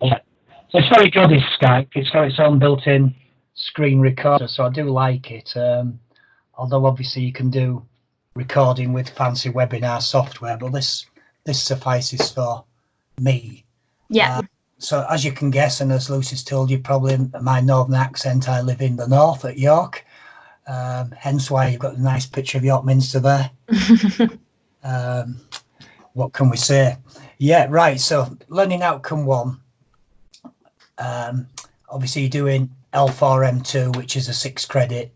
Yeah. So it's very good, this Skype. It's got its own built-in screen recorder, so I do like it. Although obviously you can do recording with fancy webinar software, but this suffices for me. Yeah. So as you can guess, and as Lucy's told you, probably my northern accent, I live in the north at York. Hence why you've got a nice picture of York Minster there. What can we say? Yeah, right. So learning outcome 1. Obviously you're doing l4m2, which is a 6 credit,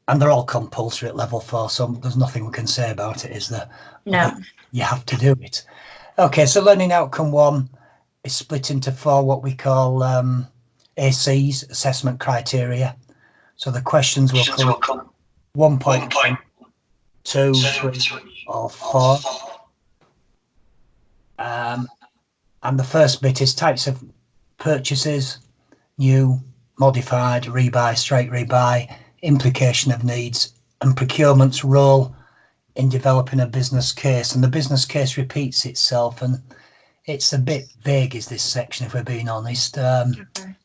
and they're all compulsory at level 4, so there's nothing we can say about it, is there? No. You have to do it. Okay, so learning outcome 1 is split into 4 what we call ACs, assessment criteria. So the questions will come 1.1, 2, 3, or 4. And the first bit is types of purchases: new, modified, rebuy, straight rebuy, implication of needs, and procurement's role in developing a business case. And the business case repeats itself, and it's a bit vague, is this section, if we're being honest. Okay.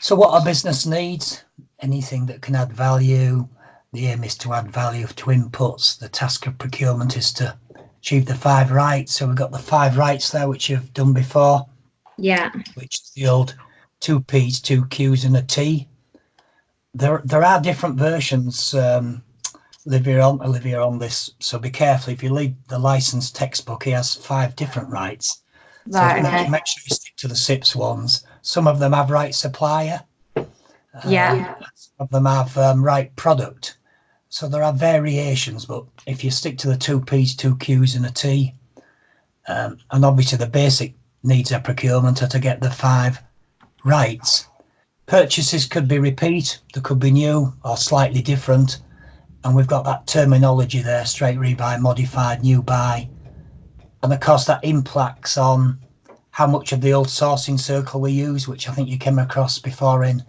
So what are business needs? Anything that can add value. The aim is to add value to inputs. The task of procurement is to achieve the 5 rights. So we've got the 5 rights there, which you've done before. Yeah. Which is the old 2 P's, 2 Q's and a T. There are different versions, Olivia, on this. So be careful. If you read the licensed textbook, he has 5 different rights. Right. So Okay. make sure you stick to the CIPS ones. Some of them have right supplier. Yeah. Some of them have right product. So there are variations, but if you stick to the 2 P's, 2 Q's and a T, and obviously the basic needs of procurement are to get the 5 rights. Purchases could be repeat, they could be new or slightly different. And we've got that terminology there: straight rebuy, modified, new buy. And of course that impacts on how much of the old sourcing circle we use, which I think you came across before in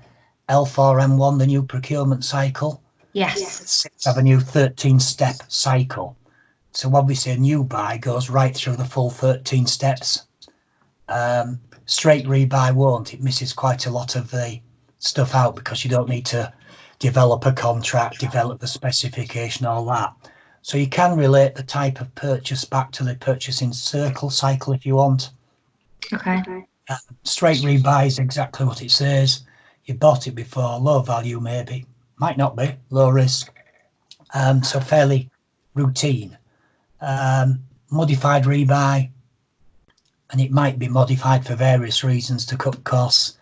l4m1, the new procurement cycle. Yes. Have a new 13-step cycle. So obviously a new buy goes right through the full 13 steps. Straight rebuy won't. It misses quite a lot of the stuff out because you don't need to develop a contract, develop the specification, all that. So you can relate the type of purchase back to the purchasing circle cycle if you want. Okay. Straight rebuy is exactly what it says. You bought it before, low value maybe, might not be, low risk. So fairly routine. Modified rebuy, and it might be modified for various reasons to cut costs,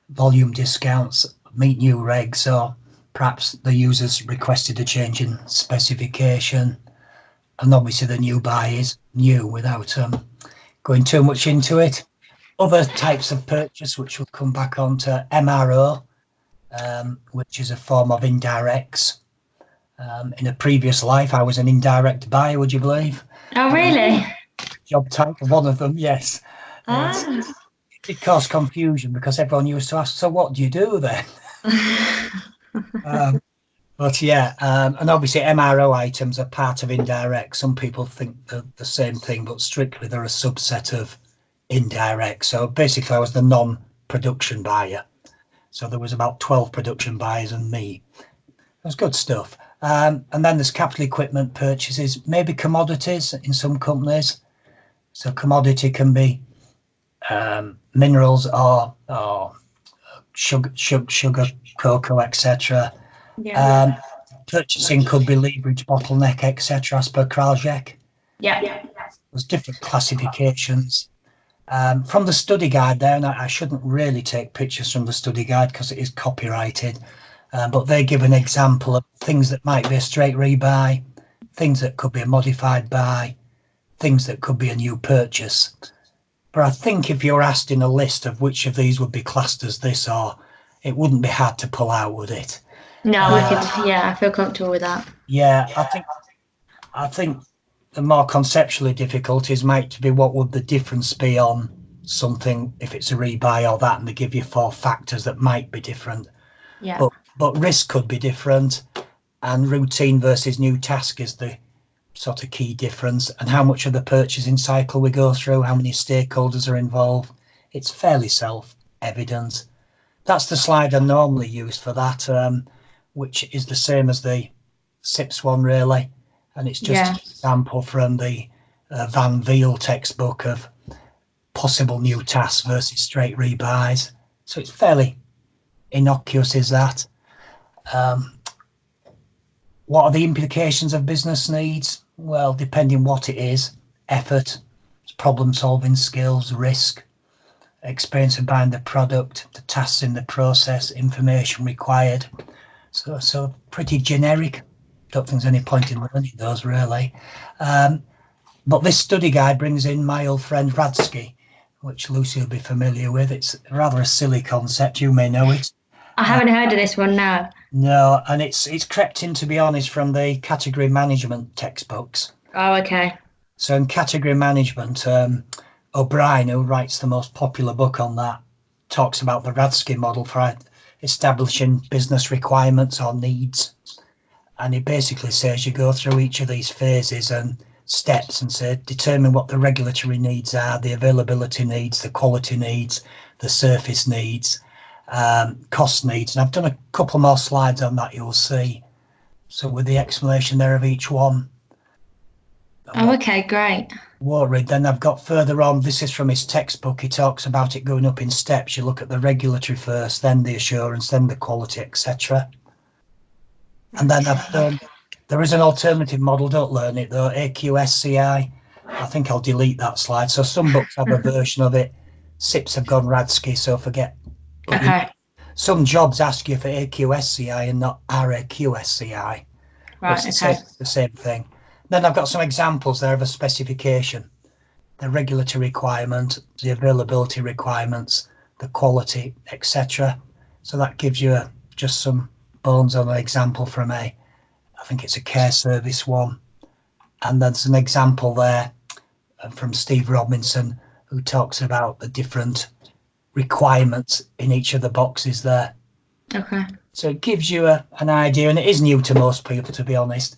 volume discounts, meet new regs, or perhaps the users requested a change in specification. And obviously the new buy is new without going too much into it. Other types of purchase, which we'll come back on to, MRO, which is a form of indirects. In a previous life, I was an indirect buyer, would you believe? Oh, really? Job title, one of them, yes. It caused confusion because everyone used to ask, so what do you do then? But yeah, and obviously MRO items are part of indirect. Some people think they're the same thing, but strictly they're a subset of indirect. So basically I was the non-production buyer. So there was about 12 production buyers and me. It was good stuff. And then there's capital equipment purchases, maybe commodities in some companies. So commodity can be minerals or sugar, cocoa, etc. Yeah. Purchasing could be leverage, bottleneck, etc. as per Kraljek. Yeah. There's different classifications. From the study guide there, and I shouldn't really take pictures from the study guide because it is copyrighted, but they give an example of things that might be a straight rebuy, things that could be a modified buy, things that could be a new purchase. But I think if you're asked in a list of which of these would be classed as this, or it wouldn't be hard to pull out, would it? No, I feel comfortable with that. Yeah, I think the more conceptually difficulties might be what would the difference be on something if it's a rebuy or that, and they give you 4 factors that might be different. But risk could be different, and routine versus new task is the sort of key difference, and how much of the purchasing cycle we go through, how many stakeholders are involved. It's fairly self-evident. That's the slide I normally use for that, which is the same as the CIPS one, really. And it's just an example from the Van Veel textbook of possible new tasks versus straight rebuys. So it's fairly innocuous, is that. What are the implications of business needs? Well, depending what it is, effort, problem-solving skills, risk, experience of buying the product, the tasks in the process, information required. So pretty generic. Don't think there's any point in learning those, really. But this study guide brings in my old friend Radsky, which Lucy will be familiar with. It's rather a silly concept. You may know it. I haven't heard of this one now. No, and it's crept in, to be honest, from the category management textbooks. Oh, okay. So in category management, O'Brien, who writes the most popular book on that, talks about the Radsky model for establishing business requirements or needs. And he basically says you go through each of these phases and steps and say, determine what the regulatory needs are, the availability needs, the quality needs, the surface needs, cost needs. And I've done a couple more slides on that, you'll see. So with the explanation there of each one. Oh, okay, great. Won't read. Then I've got further on, this is from his textbook, he talks about it going up in steps. You look at the regulatory first, then the assurance, then the quality, etc. And then I've done, there is an alternative model, don't learn it though, AQSCI. I think I'll delete that slide. So some books have a version of it. CIPS have gone Radsky, so forget. Okay. Some jobs ask you for AQSCI and not RAQSCI. Right, It's okay. the same thing. Then I've got some examples there of a specification, the regulatory requirement, the availability requirements, the quality, etc. So that gives you just some bones on an example from I think it's a care service one. And there's an example there from Steve Robinson, who talks about the different requirements in each of the boxes there. Okay. So it gives you an idea, and it is new to most people, to be honest.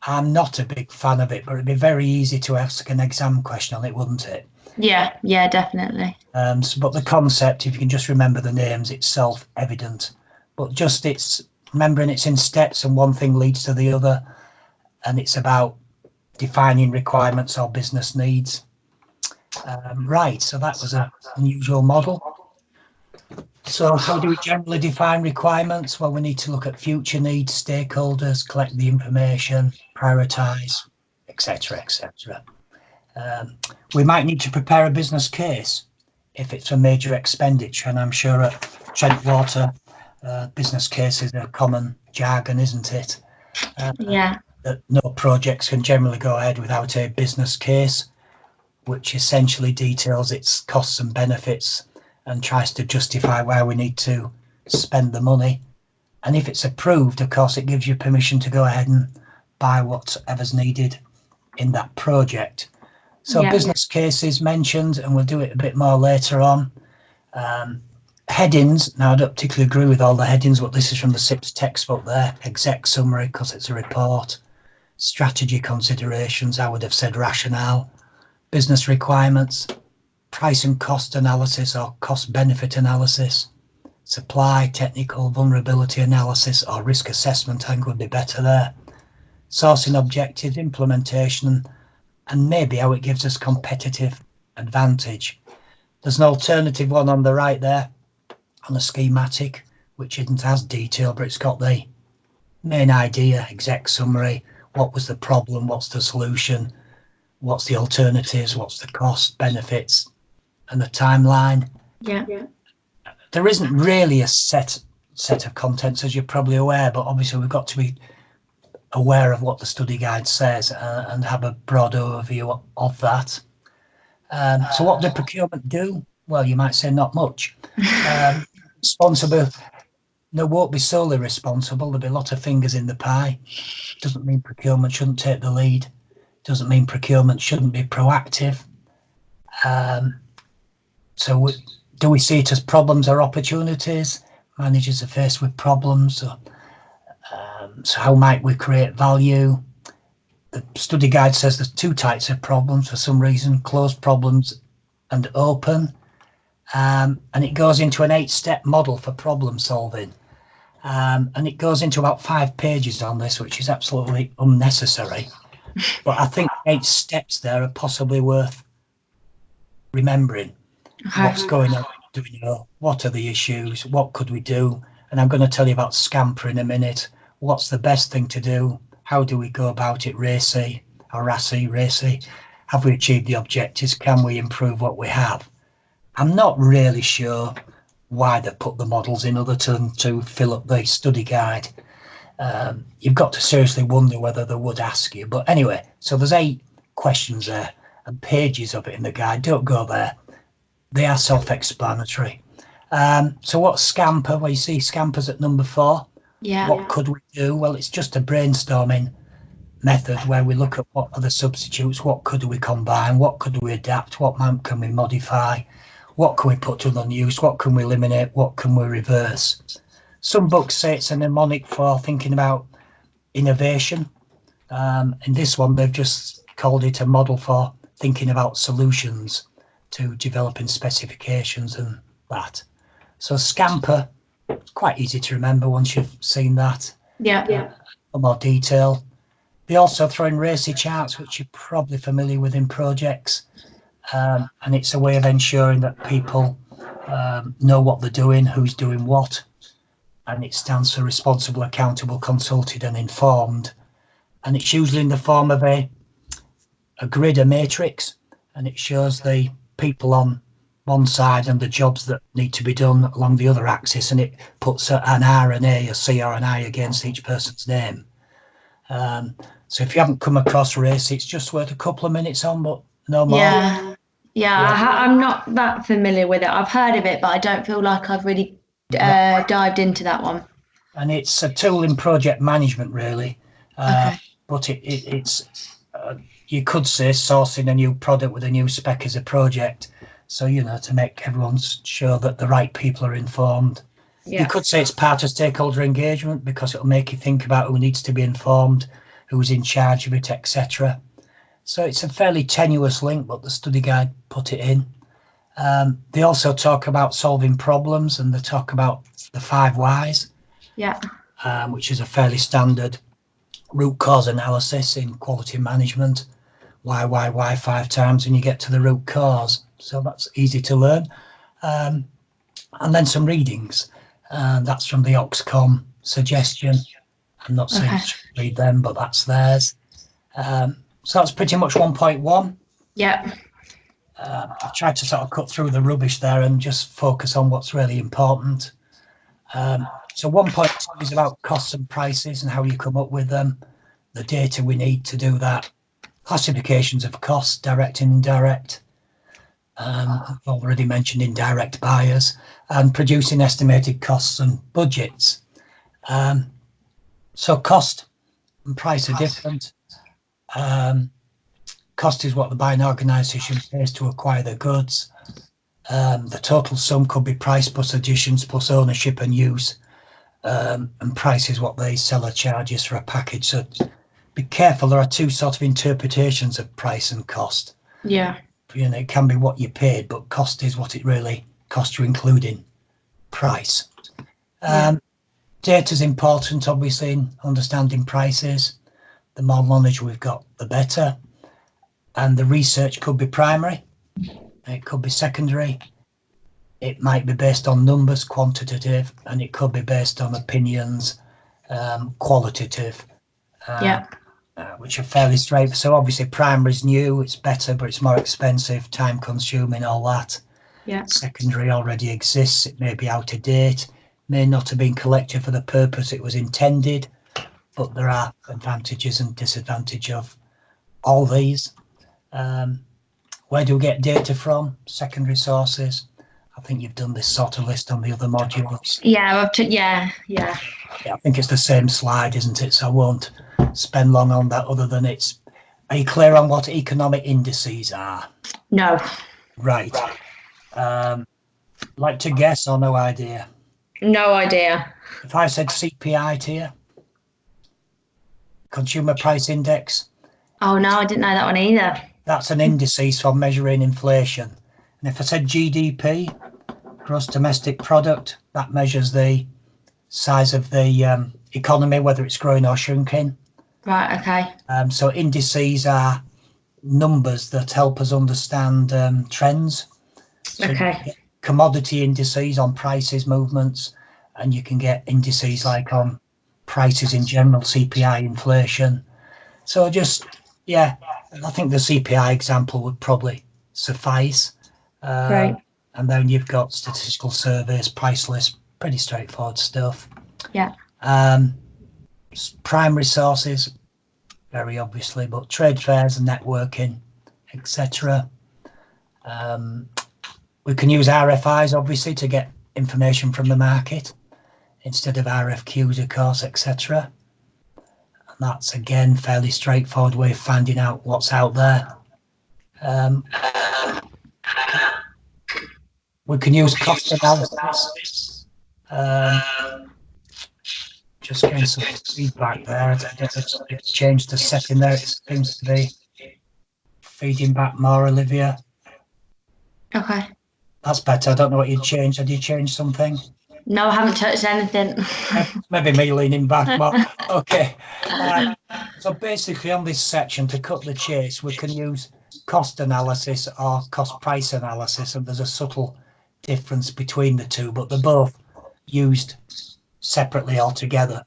I'm not a big fan of it, but it'd be very easy to ask an exam question on it, wouldn't it? Yeah, definitely. But the concept, if you can just remember the names, it's self-evident. But just it's remembering it's in steps and one thing leads to the other, and it's about defining requirements or business needs. Right, so that was an unusual model. So how do we generally define requirements? Well, we need to look at future needs, stakeholders, collect the information, prioritise, etc., etc. We might need to prepare a business case if it's a major expenditure, and I'm sure at Trentwater, business case is a common jargon, isn't it? Yeah. That no projects can generally go ahead without a business case, which essentially details its costs and benefits and tries to justify why we need to spend the money. And if it's approved, of course, it gives you permission to go ahead and buy whatever's needed in that project. So business cases mentioned, and we'll do it a bit more later on. Headings, now I don't particularly agree with all the headings, but this is from the CIPS textbook there. Exec summary, because it's a report. Strategy considerations, I would have said rationale. Business requirements, price and cost analysis or cost benefit analysis, supply, technical vulnerability analysis or risk assessment, I think would be better there. Sourcing objectives, implementation, and maybe how it gives us competitive advantage. There's an alternative one on the right there on the schematic, which isn't as detailed, but it's got the main idea, exec summary, what was the problem, what's the solution, what's the alternatives, what's the cost, benefits, and the timeline. Yeah. There isn't really a set of contents, as you're probably aware, but obviously we've got to be aware of what the study guide says and have a broad overview of that. So what did procurement do? Well, you might say not much. Responsible, no, won't be solely responsible. There'll be a lot of fingers in the pie. Doesn't mean procurement shouldn't take the lead. Doesn't mean procurement shouldn't be proactive. So do we see it as problems or opportunities? Managers are faced with problems. So how might we create value? the study guide says there's 2 types of problems for some reason: closed problems and open. And it goes into an 8-step model for problem solving. And it goes into about 5 pages on this, which is absolutely unnecessary. But I think 8 steps there are possibly worth remembering. What's going on? Do we know? What are the issues? What could we do? And I'm going to tell you about Scamper in a minute. What's the best thing to do? How do we go about it? Racy. Have we achieved the objectives? Can we improve what we have? I'm not really sure why they put the models in other than to fill up the study guide. You've got to seriously wonder whether they would ask you. But anyway, so there's 8 questions there and pages of it in the guide. Don't go there. They are self-explanatory. So what's Scamper? Well, you see Scamper's at number 4. Yeah. What could we do? Well, it's just a brainstorming method where we look at what are the substitutes, what could we combine, what could we adapt, what can we modify, what can we put to unused, what can we eliminate, what can we reverse. Some books say it's a mnemonic for thinking about innovation. In this one, they've just called it a model for thinking about solutions to developing specifications and that. So Scamper, quite easy to remember once you've seen that. Yeah. For more detail. They also throw in RACI charts, which you're probably familiar with in projects. And it's a way of ensuring that people know what they're doing, who's doing what. And it stands for responsible, accountable, consulted and informed. And it's usually in the form of a grid, a matrix, and it shows the people on one side and the jobs that need to be done along the other axis, and it puts an R and A, a C or an I against each person's name. So if you haven't come across RACI, it's just worth a couple of minutes on, but no more. I'm not that familiar with it. I've heard of it, but I don't feel like I've really dived into that one. And it's a tool in project management, really. Okay. But it's you could say sourcing a new product with a new spec as a project. So, you know, to make everyone sure that the right people are informed. Yeah. You could say it's part of stakeholder engagement because it'll make you think about who needs to be informed, who's in charge of it, etc. So it's a fairly tenuous link, but the study guide put it in. They also talk about solving problems, and they talk about the 5 whys. Yeah. Which is a fairly standard root cause analysis in quality management. Why 5 times, and you get to the root cause. So that's easy to learn. And then some readings. That's from the Oxcom suggestion. I'm not saying you should read them, but that's theirs. So that's pretty much 1.1. Yeah. I've tried to sort of cut through the rubbish there and just focus on what's really important. So 1.2 is about costs and prices and how you come up with them, the data we need to do that, classifications of costs, direct and indirect. I've already mentioned indirect buyers, and producing estimated costs and budgets. So cost and price are different. Cost is what the buying organisation pays to acquire the goods. The total sum could be price plus additions plus ownership and use. And price is what the seller charges for a package. So be careful, there are 2 sort of interpretations of price and cost. Yeah. You know, it can be what you paid, but cost is what it really costs you, including price. Data is important, obviously, in understanding prices. The more knowledge we've got, the better. And the research could be primary, it could be secondary, it might be based on numbers, quantitative, and it could be based on opinions, qualitative, which are fairly straight. So obviously primary is new, it's better, but it's more expensive, time consuming, all that. Yeah. Secondary already exists, it may be out of date, may not have been collected for the purpose it was intended, but there are advantages and disadvantages of all these. Where do we get data from? Secondary sources. I think you've done this sort of list on the other modules. Yeah, I think it's the same slide, isn't it? So I won't spend long on that, other than are you clear on what economic indices are? No. Right. Like to guess or no idea? No idea. If I said CPI to you, Consumer Price Index, Oh no, I didn't know that one either. That's an indices for measuring inflation. And if I said GDP, gross domestic product, that measures the size of the economy, whether it's growing or shrinking. Right, okay. So indices are numbers that help us understand trends. So you Okay. get commodity indices on prices movements, and you can get indices like on prices in general, CPI, inflation. So just, yeah, I think the CPI example would probably suffice. Great. And then you've got statistical surveys, price lists, pretty straightforward stuff. Yeah. Primary sources, very obviously, but trade fairs and networking, etc. We can use RFIs, obviously, to get information from the market instead of RFQs, of course, etc. And that's, again, fairly straightforward way of finding out what's out there. We can use cost analysis. Just getting some feedback there. It's changed the setting there. It seems to be feeding back more, Olivia. Okay. That's better. I don't know what you'd change. Had you changed something? No, I haven't touched anything. Maybe me leaning back more. Okay. So basically on this section, to cut the chase, we can use cost analysis or cost price analysis, and there's a subtle difference between the two, but they're both used separately altogether.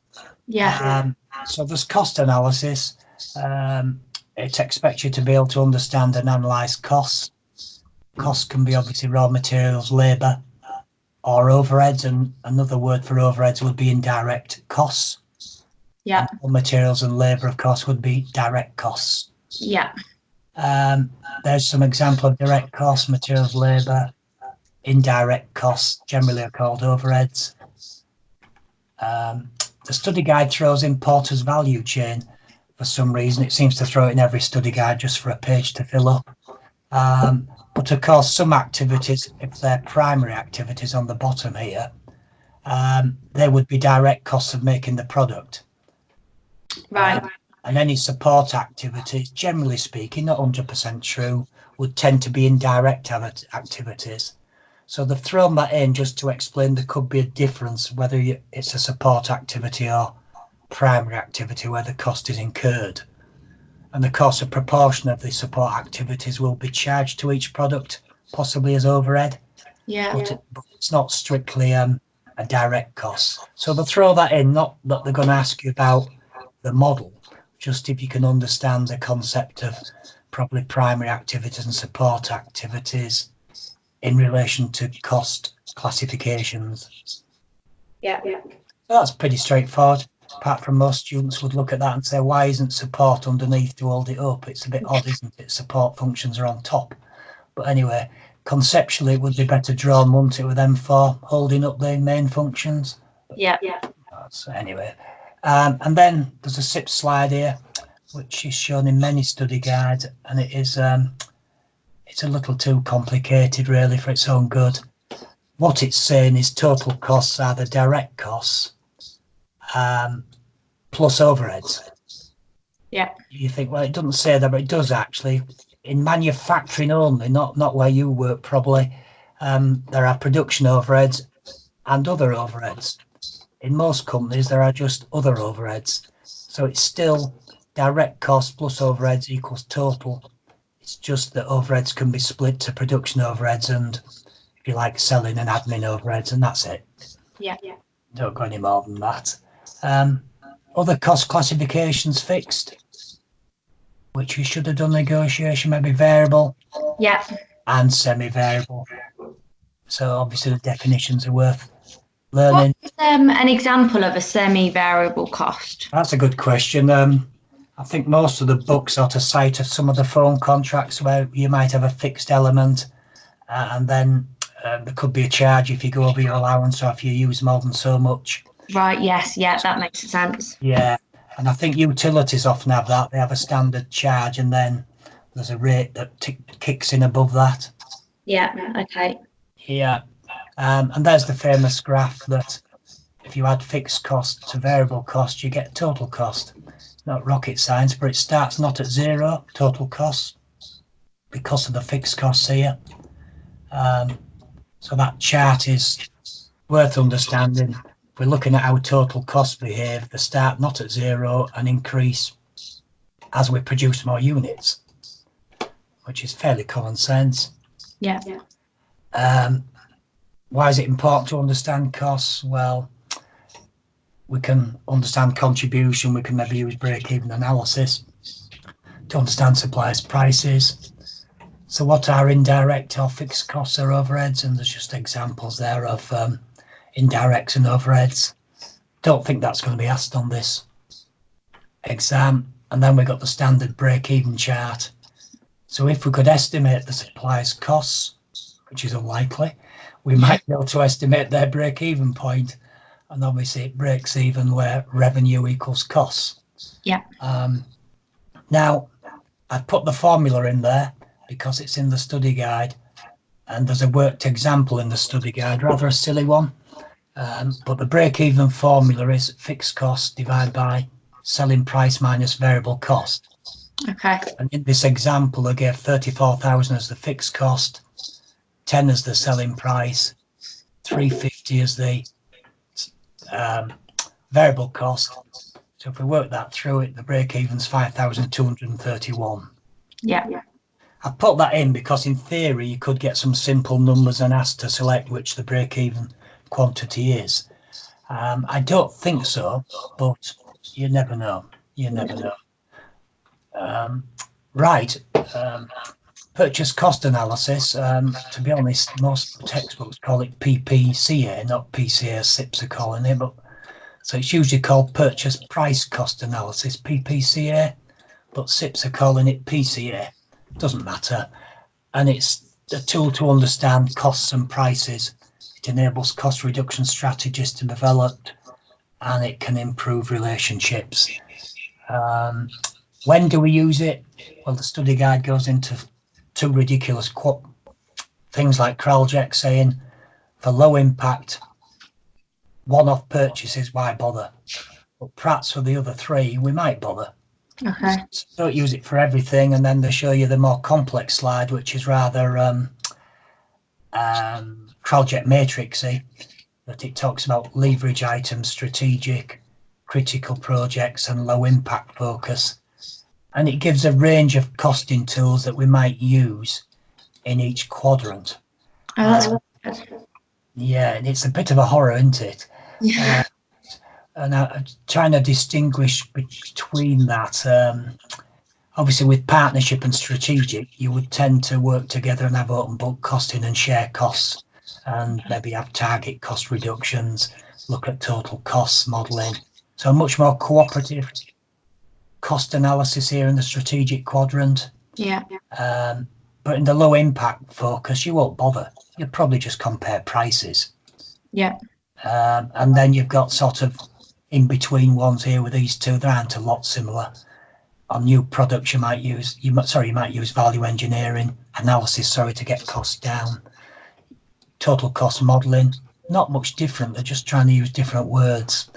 Yeah. So there's cost analysis. It expects you to be able to understand and analyze costs. Costs can be obviously raw materials, labour, or overheads, and another word for overheads would be indirect costs. Yeah. And materials and labour, of course, would be direct costs. Yeah. There's some example of direct costs, materials, labour. Indirect costs generally are called overheads. The study guide throws in Porter's value chain for some reason. It seems to throw it in every study guide just for a page to fill up. But of course, some activities, if they're primary activities on the bottom here, they would be direct costs of making the product. Right. And any support activities, generally speaking, not 100% true, would tend to be indirect activities. So they've thrown that in just to explain there could be a difference whether it's a support activity or primary activity where the cost is incurred. And of course, a proportion of the support activities will be charged to each product, possibly as overhead. Yeah. But it's not strictly a direct cost. So they'll throw that in, not that they're going to ask you about the model, just if you can understand the concept of probably primary activities and support activities in relation to cost classifications. Yeah. So that's pretty straightforward. Apart from most students would look at that and say, why isn't support underneath to hold it up? It's a bit odd, isn't it? Support functions are on top. But anyway, conceptually, it would be better drawn, wouldn't it, with them for holding up the main functions? Yeah. So anyway, and then there's a CIPS slide here, which is shown in many study guides, and it is it's a little too complicated really for its own good. What it's saying is total costs are the direct costs plus overheads. Yeah. You think, well, it doesn't say that, but it does actually. In manufacturing only, not where you work probably, there are production overheads and other overheads. In most companies, there are just other overheads. So it's still direct cost plus overheads equals total. It's just that overheads can be split to production overheads and, if you like, selling and admin overheads, and that's it. Yeah. Don't go any more than that. Other cost classifications fixed, which we should have done negotiation, maybe variable. Yeah. And semi-variable. So obviously the definitions are worth learning. What's an example of a semi-variable cost? That's a good question. I think most of the books sort of cite some of the phone contracts where you might have a fixed element and then there could be a charge if you go over your allowance or if you use more than so much. Right, yes, yeah, that makes sense. Yeah, and I think utilities often have that. They have a standard charge and then there's a rate that kicks in above that. Yeah, okay. Yeah, and there's the famous graph that if you add fixed cost to variable cost, you get total cost. not rocket science, but it starts not at zero total costs because of the fixed costs here. So that chart is worth understanding. If we're looking at how total costs behave, they start not at zero and increase as we produce more units, which is fairly common sense. Yeah. Why is it important to understand costs? Well, we can understand contribution, we can maybe use break-even analysis to understand suppliers' prices. So what are indirect or fixed costs or overheads? And there's just examples there of indirects and overheads. Don't think that's going to be asked on this exam. And then we got the standard break-even chart. So if we could estimate the supplier's costs, which is unlikely, we might be able to estimate their break-even point. And obviously it breaks even where revenue equals costs. Yeah. Now, I've put the formula in there because it's in the study guide, and there's a worked example in the study guide, rather a silly one. But the break-even formula is fixed cost divided by selling price minus variable cost. Okay. And in this example, I gave 34,000 as the fixed cost, 10 as the selling price, 350 as the variable cost. So if we work that through it, the break-even's 5,231. Yeah. I put that in because in theory you could get some simple numbers and asked to select which the break-even quantity is. I don't think so, but you never know. You never know. Right. Purchase cost analysis. To be honest, most textbooks call it PPCA, not PCA, CIPS are calling it, but so it's usually called purchase price cost analysis, PPCA, but CIPS are calling it PCA. Doesn't matter. And it's a tool to understand costs and prices. It enables cost reduction strategies to be developed, and it can improve relationships. When do we use it? Well, the study guide goes into two ridiculous things like Kraljek saying, for low impact, one-off purchases, why bother? But perhaps for the other three, we might bother. Okay. So don't use it for everything, and then they show you the more complex slide, which is rather Kraljek matrixy, that it talks about leverage items, strategic, critical projects, and low impact focus. And it gives a range of costing tools that we might use in each quadrant. Oh, that's good. Yeah, and it's a bit of a horror, isn't it? Yeah. And I'm trying to distinguish between that. Obviously, with partnership and strategic, you would tend to work together and have open book costing and share costs, and maybe have target cost reductions, look at total costs modelling. So much more cooperative cost analysis here in the strategic quadrant. Yeah. But in the low impact focus, you won't bother. You'll probably just compare prices. Yeah. And then you've got sort of in between ones here with these two. There aren't a lot similar. On new products, you might use value engineering analysis, to get costs down. Total cost modelling, not much different. They're just trying to use different words.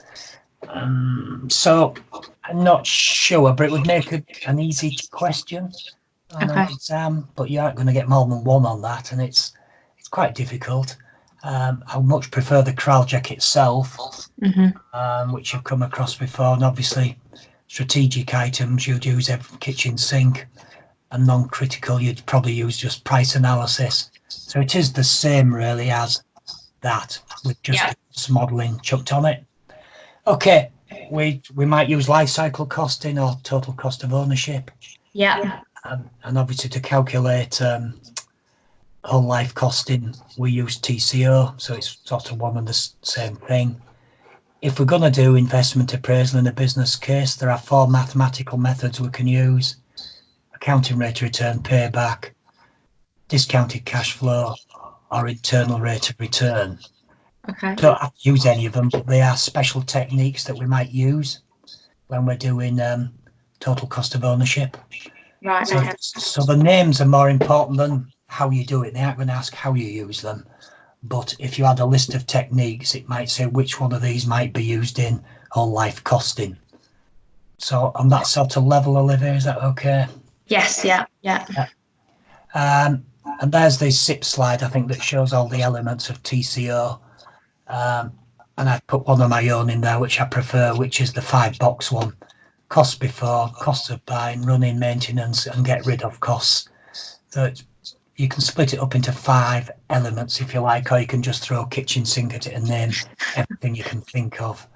So I'm not sure, but it would make an easy question on an exam, but you aren't going to get more than one on that, and it's quite difficult. I much prefer the Kraljek itself, which you've come across before, and obviously strategic items you'd use every kitchen sink, and non-critical you'd probably use just price analysis. So it is the same really as that, with just modelling chucked on it. Okay, we might use life cycle costing or total cost of ownership. Yeah. And obviously to calculate whole life costing, we use TCO, so it's sort of one and the same thing. If we're going to do investment appraisal in a business case, there are 4 mathematical methods we can use: accounting rate of return, payback, discounted cash flow, or internal rate of return. Okay. Don't have to use any of them, but they are special techniques that we might use when we're doing total cost of ownership. Right. So the names are more important than how you do it. They aren't going to ask how you use them. But if you had a list of techniques, it might say which one of these might be used in whole life costing. So on that sort of level, Olivia, is that okay? Yes, yeah. And there's the CIPS slide, I think, that shows all the elements of TCO. And I've put one of my own in there, which I prefer, which is the 5-box one. Cost before, cost of buying, running, maintenance, and get rid of costs. So you can split it up into 5 elements if you like, or you can just throw kitchen sink at it and name everything you can think of.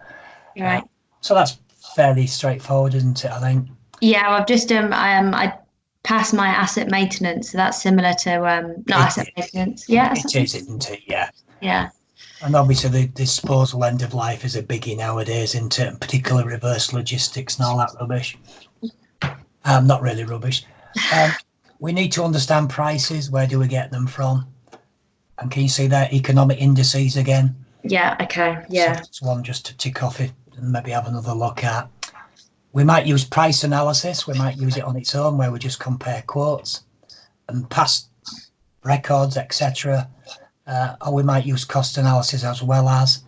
Right. So that's fairly straightforward, isn't it, I think? Yeah, I've just I passed my asset maintenance, so that's similar to asset maintenance. Yeah, it is, isn't it? Yeah. Yeah. And obviously the disposal end of life is a biggie nowadays, isn't it? And particularly reverse logistics and all that rubbish. Not really rubbish. We need to understand prices. Where do we get them from? And can you see their economic indices again? Yeah, okay, yeah. So it's one just to tick off it and maybe have another look at. We might use price analysis. We might use it on its own, where we just compare quotes and past records, etc. Or we might use cost analysis as well. As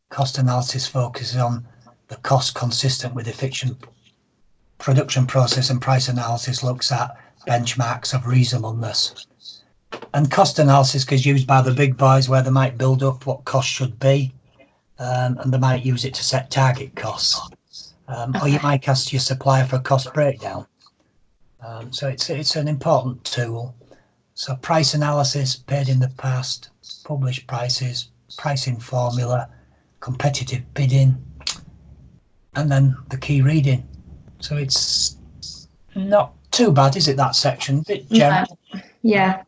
cost analysis focuses on the cost consistent with efficient production process, and price analysis looks at benchmarks of reasonableness. And cost analysis is used by the big boys, where they might build up what costs should be, and they might use it to set target costs. Or you might ask your supplier for a cost breakdown. So it's an important tool. So price analysis, paid in the past, published prices, pricing formula, competitive bidding, and then the key reading. So it's not too bad, is it, that section? Bit general. No. Yeah.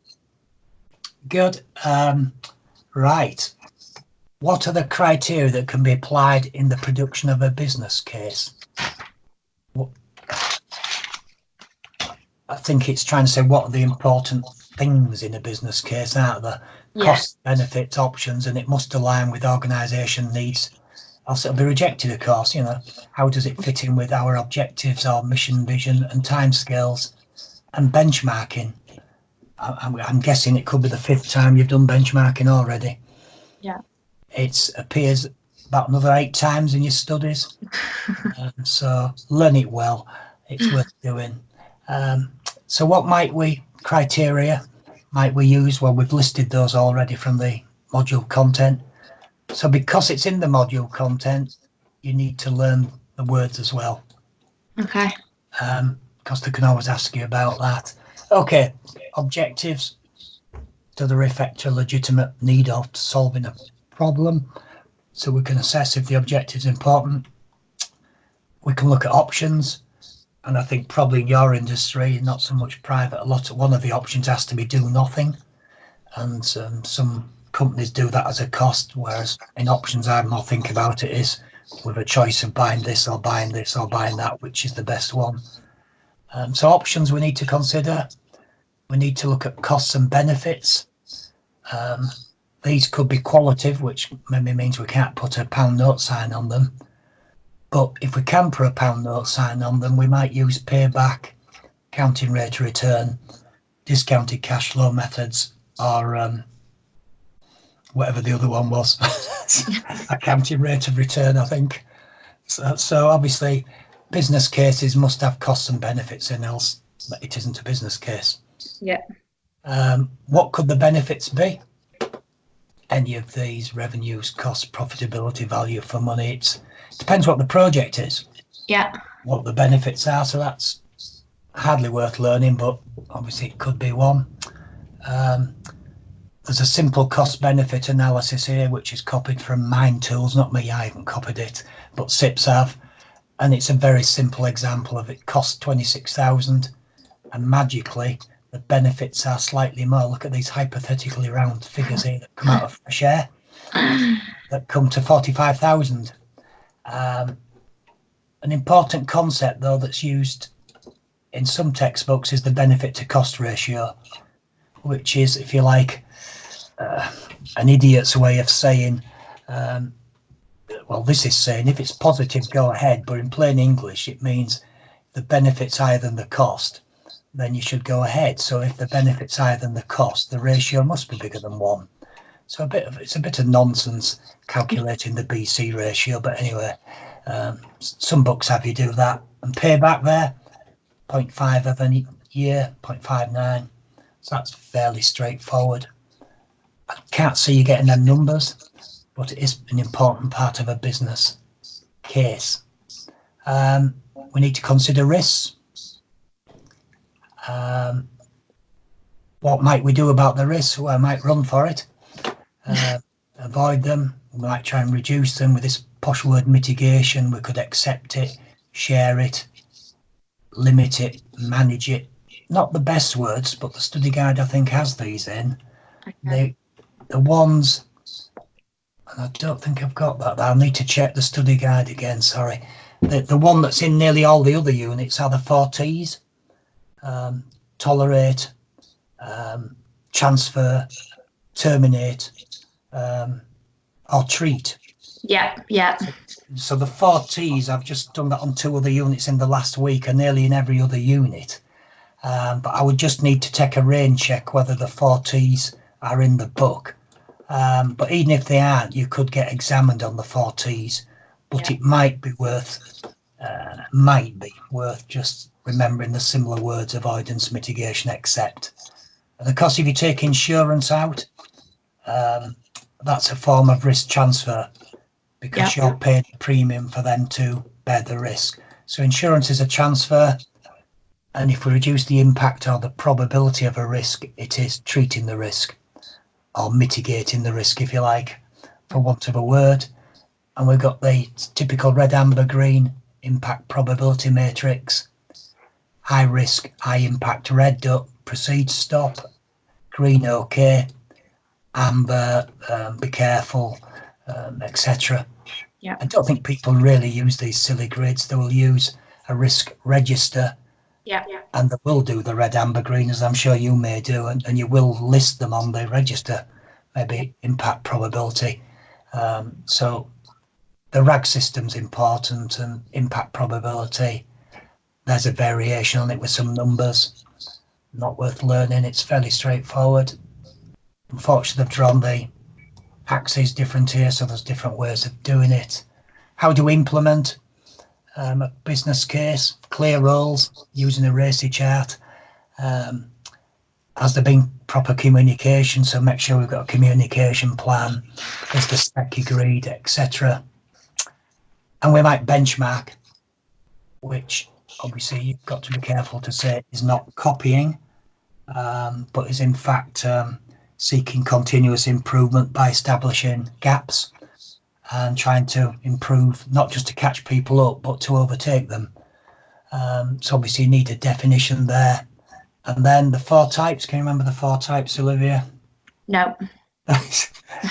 Good. Right. What are the criteria that can be applied in the production of a business case? I think it's trying to say what are the important things in a business case, aren't there? Yeah. Costs, benefits, options, and it must align with organisation needs. Else it'll be rejected, of course. You know, how does it fit in with our objectives, our mission, vision, and timescales, and benchmarking? I'm guessing it could be the 5th time you've done benchmarking already. Yeah. It appears about another 8 times in your studies. So learn it well. It's worth doing. So what criteria might we use? Well, we've listed those already from the module content. So because it's in the module content, you need to learn the words as well. Okay. Because they can always ask you about that. Okay, objectives. Do they reflect a legitimate need of solving a problem? So we can assess if the objective is important. We can look at options. And I think probably in your industry, not so much private, one of the options has to be do nothing. And some companies do that as a cost, whereas in options, I more think about it is with a choice of buying this or buying this or buying that, which is the best one. So options we need to consider. We need to look at costs and benefits. These could be qualitative, which maybe means we can't put a pound note sign on them. But if we can put a pound note sign on them, we might use payback, counting rate of return, discounted cash flow methods, or whatever the other one was, accounting rate of return, I think. So obviously, business cases must have costs and benefits in, else it isn't a business case. Yeah. What could the benefits be? Any of these: revenues, costs, profitability, value for money. It depends what the project is. Yeah. What the benefits are. So that's hardly worth learning, but obviously it could be one. There's a simple cost benefit analysis here, which is copied from Mind Tools, not me, I haven't copied it, but CIPS have. And it's a very simple example of it costs 26,000 and magically the benefits are slightly more. Look at these hypothetically round figures here that come out of fresh air that come to 45,000. An important concept though that's used in some textbooks is the benefit to cost ratio, which is, if you like, an idiot's way of saying, well, this is saying if it's positive, go ahead. But in plain English, it means the benefit's higher than the cost, then you should go ahead. So if the benefit's higher than the cost, the ratio must be bigger than 1. So it's a bit of nonsense calculating the BC ratio. But anyway, Some books have you do that. And payback there, 0.5 of a year, 0.59. So that's fairly straightforward. I can't see you getting them numbers, but it is an important part of a business case. We need to consider risks. What might we do about the risks? Well, I might run for it, avoid them. We might try and reduce them with this posh word mitigation. We could accept it, share it, limit it, manage it. Not the best words, but the study guide I think has these in. Okay. The ones, and I don't think I've got that. I'll need to check the study guide again, sorry. The one that's in nearly all the other units are the 4 T's. Tolerate, transfer, terminate, or treat. Yeah. So the 4 T's, I've just done that on 2 other units in the last week and nearly in every other unit. But I would just need to take a rain check whether the 4 T's are in the book. But even if they aren't, you could get examined on the 4 T's. But it might be worth just remembering the similar words: avoidance, mitigation, accept. And of course, if you take insurance out, that's a form of risk transfer, because you're paid a premium for them to bear the risk. So insurance is a transfer, and if we reduce the impact or the probability of a risk, it is treating the risk or mitigating the risk, if you like, for want of a word. And we've got the typical red, amber, green impact probability matrix. High risk, high impact, red, proceed, stop. Green, okay. Amber, be careful, etc. I don't think people really use these silly grids. They will use a risk register, and they will do the red, amber, green, as I'm sure you may do, and you will list them on the register, maybe impact probability. So the RAG system's important, and impact probability, there's a variation on it with some numbers. Not worth learning, it's fairly straightforward. Unfortunately, they've drawn the axes different here, so there's different ways of doing it. How do we implement a business case? Clear roles, using a RACI chart. Has there been proper communication? So make sure we've got a communication plan. Is the spec agreed, etc. And we might benchmark, which obviously you've got to be careful to say is not copying, but is in fact seeking continuous improvement by establishing gaps and trying to improve, not just to catch people up, but to overtake them. So obviously you need a definition there. And then the 4 types, can you remember the 4 types, Olivia? No.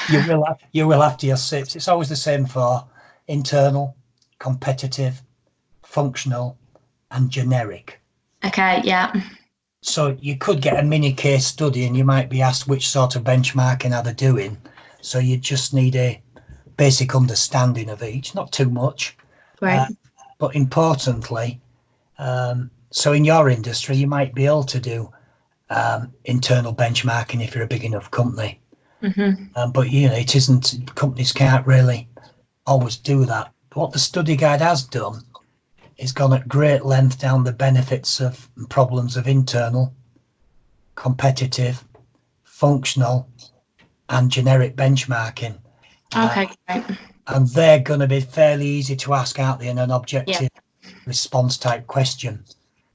You will after your CIPS. It's always the same 4: internal, competitive, functional, and generic. Okay, yeah. So you could get a mini case study and you might be asked which sort of benchmarking are they doing. So you just need a basic understanding of each, not too much. Right. But importantly, so in your industry, you might be able to do internal benchmarking if you're a big enough company. But it isn't, companies can't really always do that. What the study guide has done is gone at great length down the benefits of and problems of internal, competitive, functional, and generic benchmarking. Okay, great. And they're going to be fairly easy to ask, aren't they, in an objective response type question.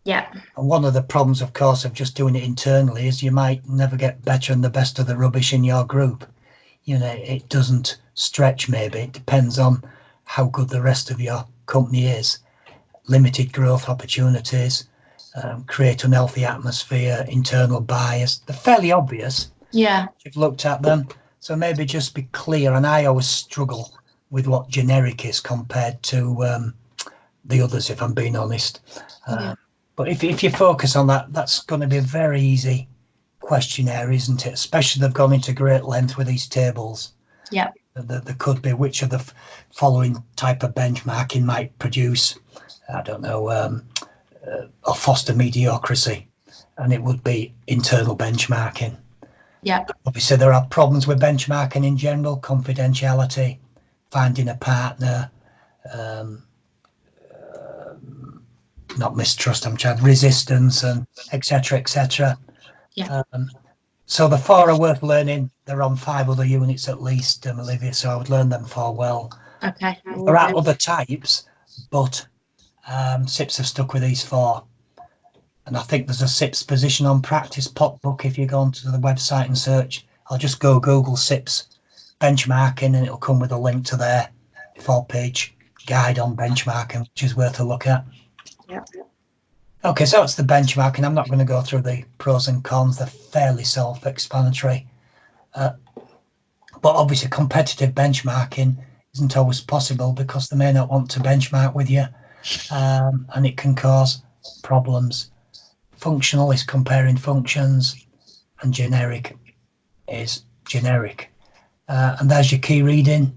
Yeah. And one of the problems, of course, of just doing it internally is you might never get better and the best of the rubbish in your group. It doesn't stretch, maybe. It depends on how good the rest of your company is. Limited growth opportunities, create unhealthy atmosphere, internal bias. They're fairly obvious. Yeah. You've looked at them. So maybe just be clear. And I always struggle with what generic is compared to the others, if I'm being honest. But if you focus on that, that's going to be a very easy questionnaire, isn't it? Especially they've gone into great length with these tables. Yeah. There could be which of the following type of benchmarking might produce, I don't know, or foster mediocrity, and it would be internal benchmarking. Yeah. Obviously, there are problems with benchmarking in general: confidentiality, finding a partner, not mistrust, I'm trying resistance and etc. etc. Yeah. So the 4 are worth learning. They're on 5 other units at least, Olivia, so I would learn them 4 well. Okay. There are other types, but CIPS have stuck with these 4. And I think there's a CIPS position on practice pop book. If you go onto the website and search, I'll just go Google CIPS benchmarking and it'll come with a link to their 4-page guide on benchmarking, which is worth a look at. Yeah. Okay, so that's the benchmarking. I'm not going to go through the pros and cons. They're fairly self-explanatory. But obviously competitive benchmarking isn't always possible because they may not want to benchmark with you, and it can cause problems. Functional is comparing functions, and generic is generic. And there's your key reading.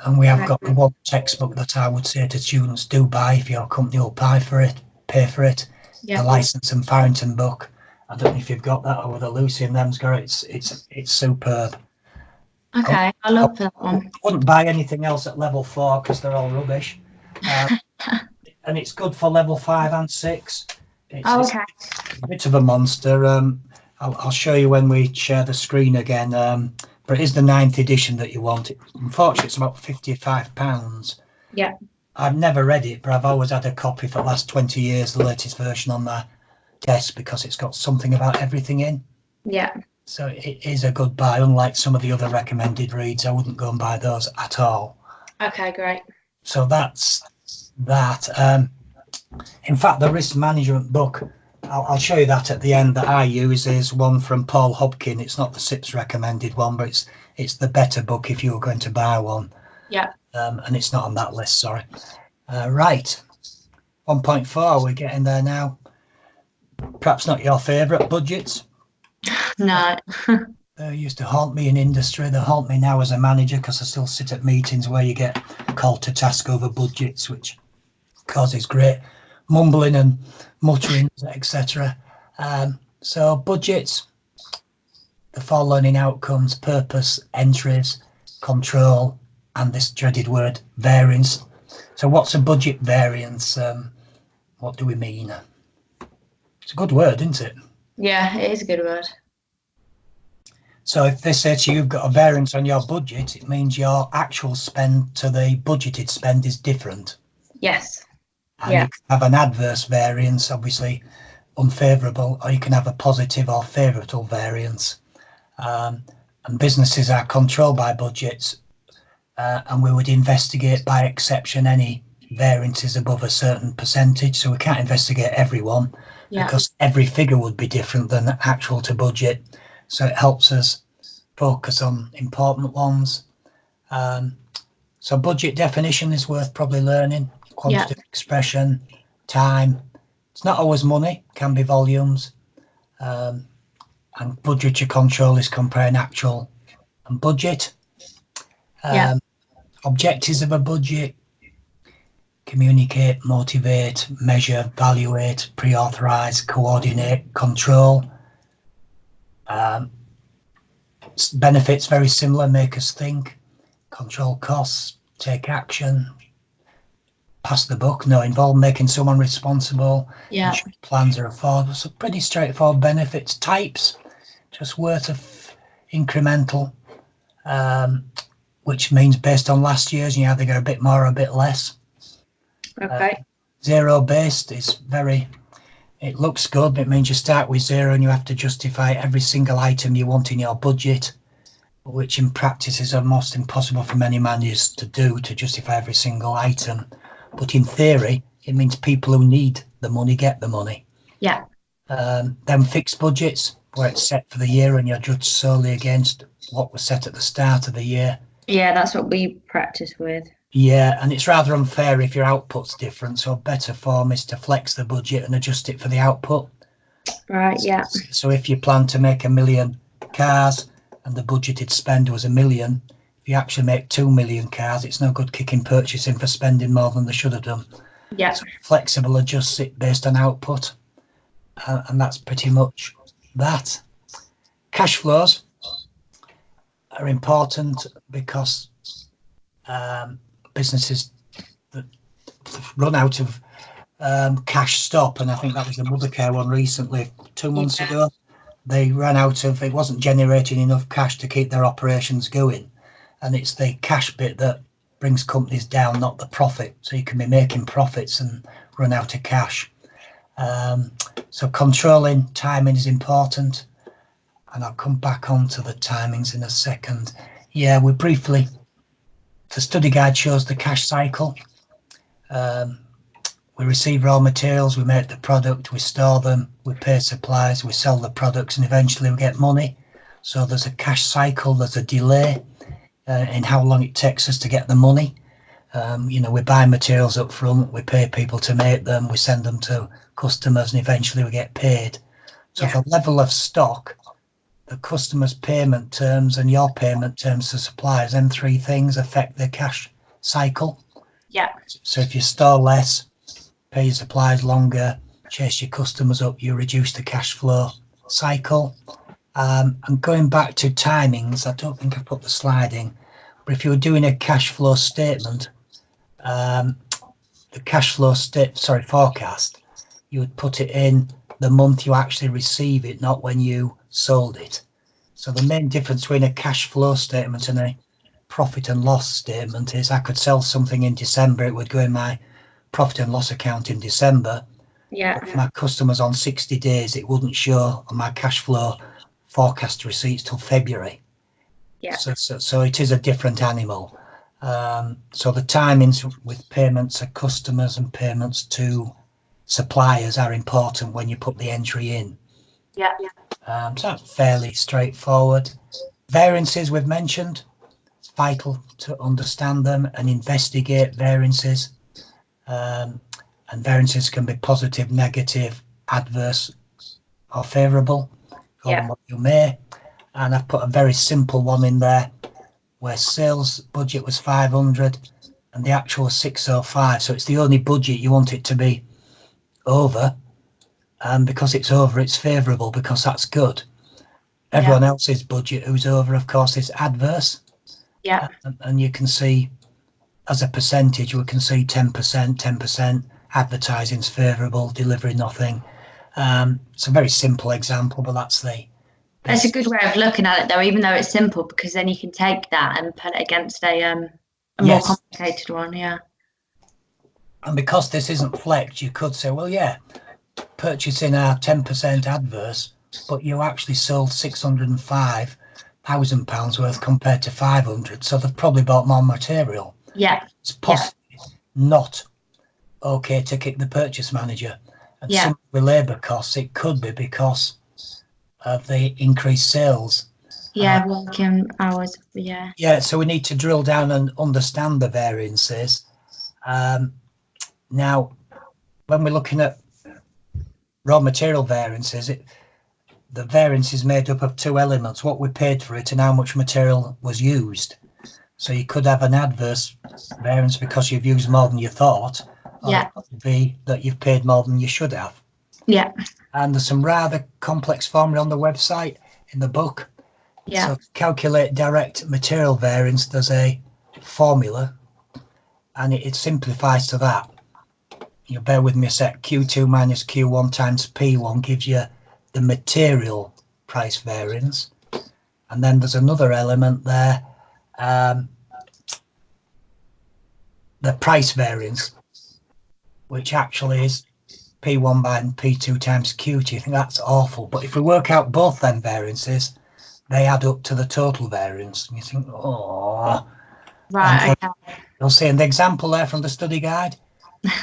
And we have got the one textbook that I would say to students, do buy if your company will pay for it. Yeah. The License and Farrington book. I don't know if you've got that, or whether Lucy and them's got it. It's superb. Okay, I love that one. I wouldn't buy anything else at level 4 because they're all rubbish. And it's good for level 5 and 6. It's a bit of a monster. I'll show you when we share the screen again. But it is the 9th edition that you want. Unfortunately, it's about £55. Yeah. I've never read it, but I've always had a copy for the last 20 years, the latest version on my desk, because it's got something about everything in. Yeah. So it is a good buy. Unlike some of the other recommended reads, I wouldn't go and buy those at all. Okay, great. So that's that. In fact, the risk management book, I'll show you that at the end, that I use is one from Paul Hobkin. It's not the CIPS recommended one, but it's the better book if you were going to buy one. Yeah. And it's not on that list, sorry. Right, 1.4, we're getting there now. Perhaps not your favourite, budgets. No. They used to haunt me in industry. They haunt me now as a manager because I still sit at meetings where you get called to task over budgets, which causes great mumbling and muttering, etc. So budgets, the 4 learning outcomes, purpose, entries, control, and this dreaded word, variance. So what's a budget variance? What do we mean? It's a good word, isn't it? Yeah, it is a good word. So if they say to you, you've got a variance on your budget, it means your actual spend to the budgeted spend is different. Yes. And you can have an adverse variance, obviously unfavourable, or you can have a positive or favourable variance. And businesses are controlled by budgets, and we would investigate by exception any variances above a certain percentage. So we can't investigate everyone because every figure would be different than actual to budget. So it helps us focus on important ones. So budget definition is worth probably learning. Quantitative expression, time. It's not always money, can be volumes. And budgetary control is comparing actual and budget. Objectives of a budget: communicate, motivate, measure, evaluate, pre-authorize, coordinate, control. Benefits very similar, make us think, control costs, take action, pass the buck, no, involve making someone responsible, ensure plans are affordable. So pretty straightforward benefits. Types, just worth of incremental, which means based on last year's, you either get a bit more or a bit less. Okay. Zero based is very, it looks good, but it means you start with 0 and you have to justify every single item you want in your budget, which in practice is almost impossible for many managers to do, to justify every single item. But in theory, it means people who need the money get the money. Yeah. Then fixed budgets, where it's set for the year and you're judged solely against what was set at the start of the year. Yeah, that's what we practice with. Yeah, and it's rather unfair if your output's different. So a better form is to flex the budget and adjust it for the output. Right, yeah. So if you plan to make 1 million cars and the budgeted spend was 1 million, if you actually make 2 million cars, it's no good kicking purchasing for spending more than they should have done. Yeah. So flexible adjusts it based on output. And that's pretty much that. Cash flows are important because businesses that run out of cash stop, and I think that was the Mothercare one recently, 2 months ago. They ran out of, it wasn't generating enough cash to keep their operations going. And it's the cash bit that brings companies down, not the profit. So you can be making profits and run out of cash. So controlling timing is important. And I'll come back onto the timings in a second. Yeah, we briefly, the study guide shows the cash cycle. We receive raw materials, we make the product, we store them, we pay suppliers, we sell the products, and eventually we get money. So there's a cash cycle, there's a delay in how long it takes us to get the money. We buy materials up front, we pay people to make them, we send them to customers, and eventually we get paid. So the level of stock, the customer's payment terms, and your payment terms to suppliers, them three things affect the cash cycle. Yeah. So if you store less, pay your suppliers longer, chase your customers up, you reduce the cash flow cycle. And going back to timings, I don't think I've put the slide in, but if you were doing a cash flow statement, the cash flow forecast, you would put it in the month you actually receive it, not when you sold it. So the main difference between a cash flow statement and a profit and loss statement is I could sell something in December, it would go in my profit and loss account in December. Yeah. If my customers on 60 days, it wouldn't show on my cash flow forecast receipts till February. Yeah. So it is a different animal. So the timings with payments to customers and payments to suppliers are important when you put the entry in. Yeah. So that's fairly straightforward. Variances we've mentioned. It's vital to understand them and investigate variances. And variances can be positive, negative, adverse, or favourable. Call them what you may. And I've put a very simple one in there where sales budget was 500 and the actual was 605. So it's the only budget you want it to be over. And because it's over, it's favourable because that's good. Everyone else's budget who's over, of course, is adverse. Yeah. And you can see as a percentage, we can see 10%, advertising's favourable, delivery nothing. It's a very simple example, but that's That's a good way of looking at it, though, even though it's simple, because then you can take that and put it against a more complicated one. Yeah. And because this isn't flex, you could say, well, yeah, purchasing our 10% adverse, but you actually sold £605,000 worth compared to 500, so they've probably bought more material. Yeah. It's possibly not okay to kick the purchase manager. And some with labour costs, it could be because of the increased sales. Working hours. Yeah, so we need to drill down and understand the variances. Now, when we're looking at raw material variances, the variance is made up of two elements, what we paid for it and how much material was used. So you could have an adverse variance because you've used more than you thought, or it could be that you've paid more than you should have. Yeah. And there's some rather complex formula on the website in the book. Yeah. So to calculate direct material variance, there's a formula, and it simplifies to that. You bear with me a sec. Q2 minus Q1 times P1 gives you the material price variance. And then there's another element there, the price variance, which actually is P1 by P2 times Q2. You think that's awful, but if we work out both them variances, they add up to the total variance. And you think, oh. Right, okay. You'll see in the example there from the study guide,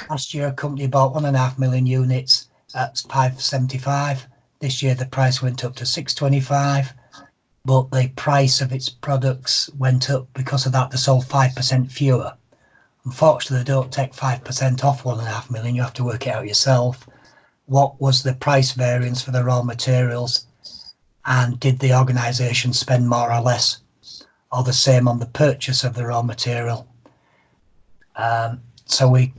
last year a company bought 1.5 million units at 575. This year the price went up to 625, but the price of its products went up because of that. They sold 5% fewer. Unfortunately, they don't take 5% off 1.5 million. You have to work it out yourself. What was the price variance for the raw materials? And did the organisation spend more or less or the same on the purchase of the raw material? So we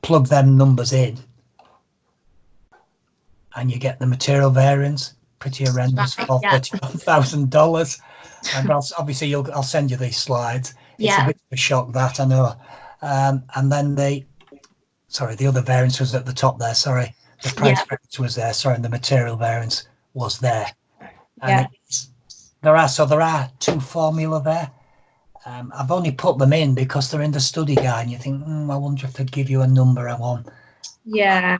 plug them numbers in and you get the material variance, pretty horrendous, for $31,000. And obviously I'll send you these slides. It's a bit of a shock, that, I know. And then the sorry, the other variance was at the top there. Sorry, the Yeah, price variance was there. Sorry, and the material variance was there. And yeah, there are two formula there. I've only put them in because they're in the study guide, and you think, I wonder if they'd give you a number I want. yeah.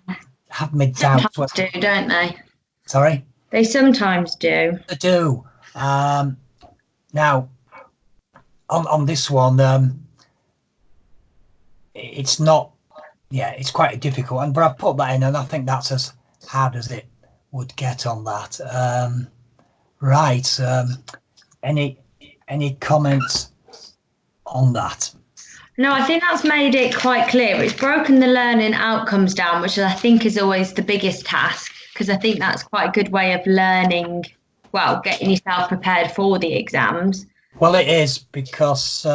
Have my doubts. Sometimes do, don't they? Sorry, They sometimes do. I do. Now on this one, it's not. Yeah, it's quite a difficult one, but I've put that in, and I think that's as hard as it would get on that. Right. Any comments on that? No, I think that's made it quite clear. It's broken the learning outcomes down, which I think is always the biggest task, because I think that's quite a good way of learning, well, getting yourself prepared for the exams. Well, it is because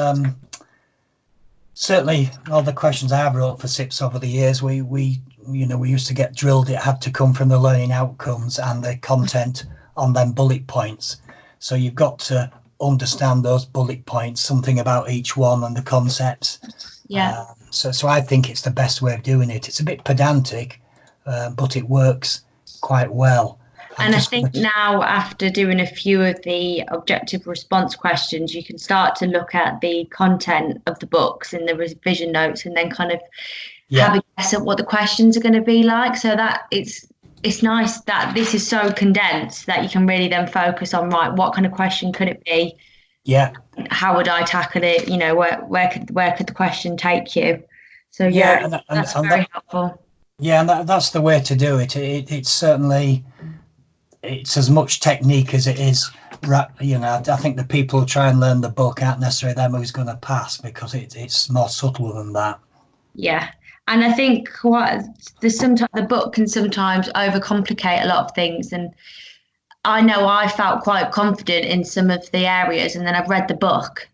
certainly all the questions I've wrote for CIPS over the years, we used to get drilled. It had to come from the learning outcomes and the content on them bullet points. So you've got to understand those bullet points, something about each one and the concepts. Yeah. So I think it's the best way of doing it. It's a bit pedantic, but it works quite well. And I think now, after doing a few of the objective response questions, you can start to look at the content of the books and the revision notes, and then kind of have a guess at what the questions are going to be like. So that it's nice that this is so condensed that you can really then focus on, right, what kind of question could it be? Yeah. How would I tackle it? You know, where could the question take you? So that's very helpful. Yeah, and that's the way to do it. It's certainly, it's as much technique as it is. I think the people who try and learn the book aren't necessarily them who's going to pass, because it's more subtle than that. Yeah. And I think sometimes the book can sometimes overcomplicate a lot of things. And I know I felt quite confident in some of the areas, and then I've read the book